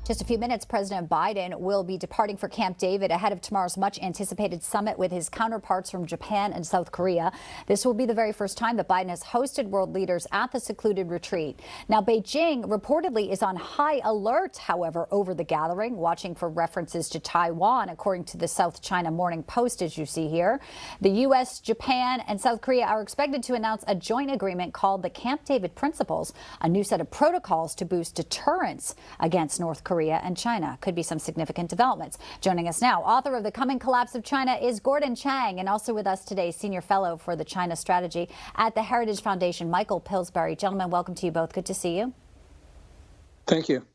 Just a few minutes, President Biden will be departing for Camp David ahead of tomorrow's much anticipated summit with his counterparts from Japan and South Korea. This will be the very first time that Biden has hosted world leaders at the secluded retreat. Now, Beijing reportedly is on high alert, however, over the gathering, watching for references to Taiwan, according to the South China Morning Post, as you see here. The U.S., Japan, and South Korea are expected to announce a joint agreement called the Camp David Principles, a new set of protocols to boost deterrence against North Korea and China. Could be some significant developments. Joining us now, author of The Coming Collapse of China is Gordon Chang, and also with us today, Senior Fellow for the China Strategy at the Heritage Foundation, Michael Pillsbury. Gentlemen, welcome to you both. Good to see you. Thank you.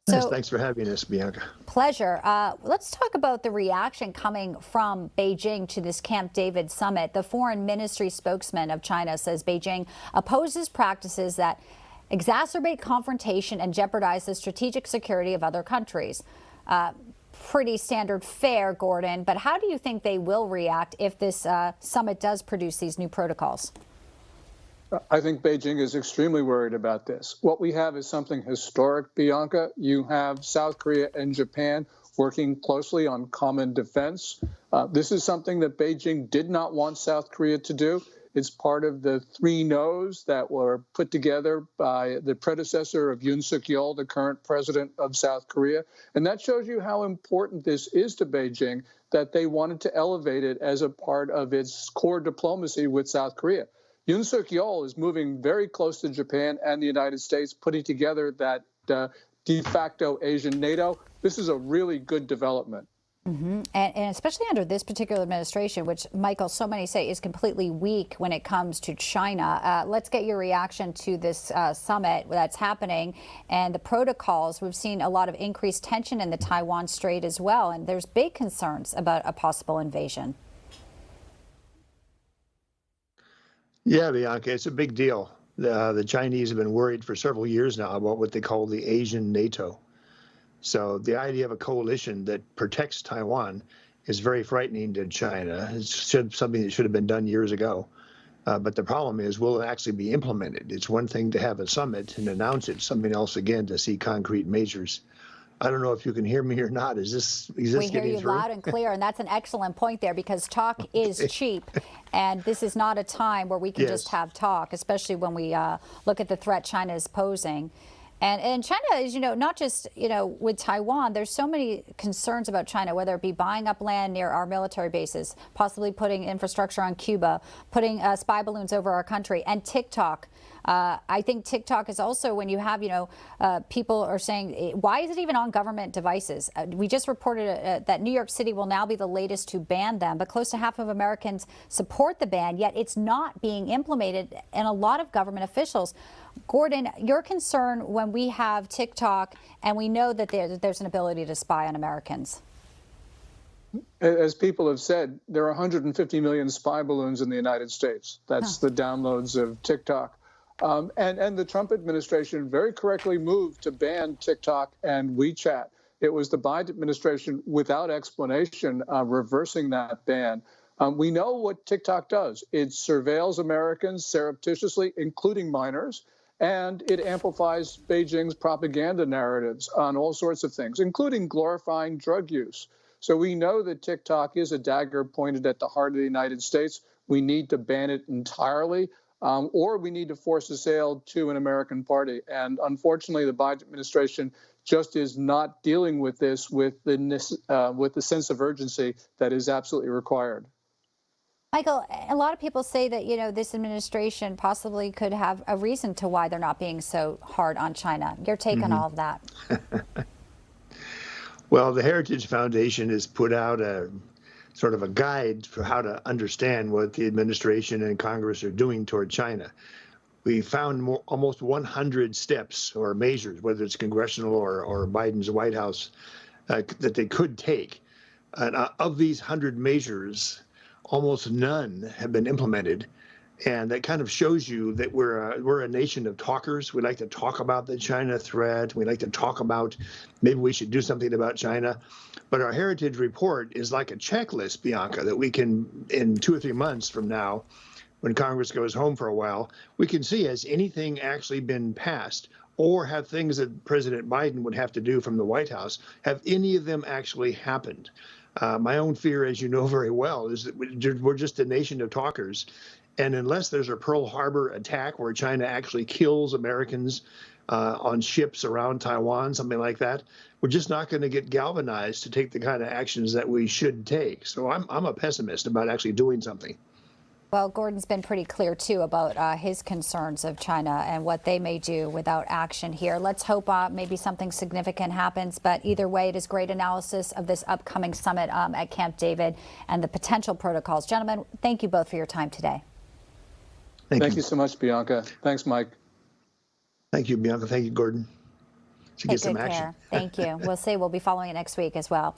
So, thanks for having us, Bianca. Pleasure. Let's talk about the reaction coming from Beijing to this Camp David summit. The foreign ministry spokesman of China says Beijing opposes practices that exacerbate confrontation and jeopardize the strategic security of other countries. Pretty standard fare, Gordon, but how do you think they will react if this summit does produce these new protocols? I think Beijing is extremely worried about this. What we have is something historic, Bianca. You have South Korea and Japan working closely on common defense. This is something that Beijing did not want South Korea to do. It's part of the 3 no's that were put together by the predecessor of Yoon Suk-yeol, the current president of South Korea. And that shows you how important this is to Beijing, that they wanted to elevate it as a part of its core diplomacy with South Korea. Yoon Suk-yeol is moving very close to Japan and the United States, putting together that de facto Asian NATO. This is a really good development. Mm-hmm. And especially under this particular administration, which, Michael, so many say is completely weak when it comes to China. Let's get your reaction to this summit that's happening and the protocols. We've seen a lot of increased tension in the Taiwan Strait as well, and there's big concerns about a possible invasion. Yeah, Bianca, it's a big deal. The Chinese have been worried for several years now about what they call the Asian NATO. So the idea of a coalition that protects Taiwan is very frightening to China. It's something that should have been done years ago. But the problem is, will it actually be implemented? It's one thing to have a summit and announce it, something else again to see concrete measures. I don't know if you can hear me or not. Is this we hear getting you through? Loud and clear, and that's an excellent point there, because talk is cheap, and this is not a time where we can just have talk, especially when we look at the threat China is posing. And China is, not just, with Taiwan, there's so many concerns about China, whether it be buying up land near our military bases, possibly putting infrastructure on Cuba, putting spy balloons over our country, and TikTok. I think TikTok is also, when you have, people are saying, why is it even on government devices? We just reported that New York City will now be the latest to ban them, but close to half of Americans support the ban, yet it's not being implemented in a lot of government officials. Gordon, your concern when we have TikTok and we know that there's an ability to spy on Americans? As people have said, there are 150 million spy balloons in the United States. That's the downloads of TikTok. And the Trump administration very correctly moved to ban TikTok and WeChat. It was the Biden administration, without explanation, reversing that ban. We know what TikTok does. It surveils Americans surreptitiously, including minors, and it amplifies Beijing's propaganda narratives on all sorts of things, including glorifying drug use. So we know that TikTok is a dagger pointed at the heart of the United States. We need to ban it entirely. Or we need to force a sale to an American party. And unfortunately, the Biden administration just is not dealing with this with the sense of urgency that is absolutely required. Michael, a lot of people say that, this administration possibly could have a reason to why they're not being so hard on China. Your take on all of that? Well, the Heritage Foundation has put out a sort of a guide for how to understand what the administration and Congress are doing toward China. We found almost 100 steps or measures, whether it's congressional or Biden's White House, that they could take. And of these 100 measures, almost none have been implemented. And that kind of shows you that we're a nation of talkers. We like to talk about the China threat. We like to talk about maybe we should do something about China. But our Heritage Report is like a checklist, Bianca, that we can, in 2 or 3 months from now, when Congress goes home for a while, we can see, has anything actually been passed? or have things that President Biden would have to do from the White House, have any of them actually happened? My own fear, as you know very well, is that we're just a nation of talkers. And unless there's a Pearl Harbor attack where China actually kills Americans on ships around Taiwan, something like that, we're just not going to get galvanized to take the kind of actions that we should take. So I'm a pessimist about actually doing something. Well, Gordon's been pretty clear, too, about his concerns of China and what they may do without action here. Let's hope maybe something significant happens. But either way, it is great analysis of this upcoming summit at Camp David and the potential protocols. Gentlemen, thank you both for your time today. Thank you so much, Bianca. Thanks, Mike. Thank you, Bianca. Thank you, Gordon. To get some action. Thank you. We'll be following it next week as well.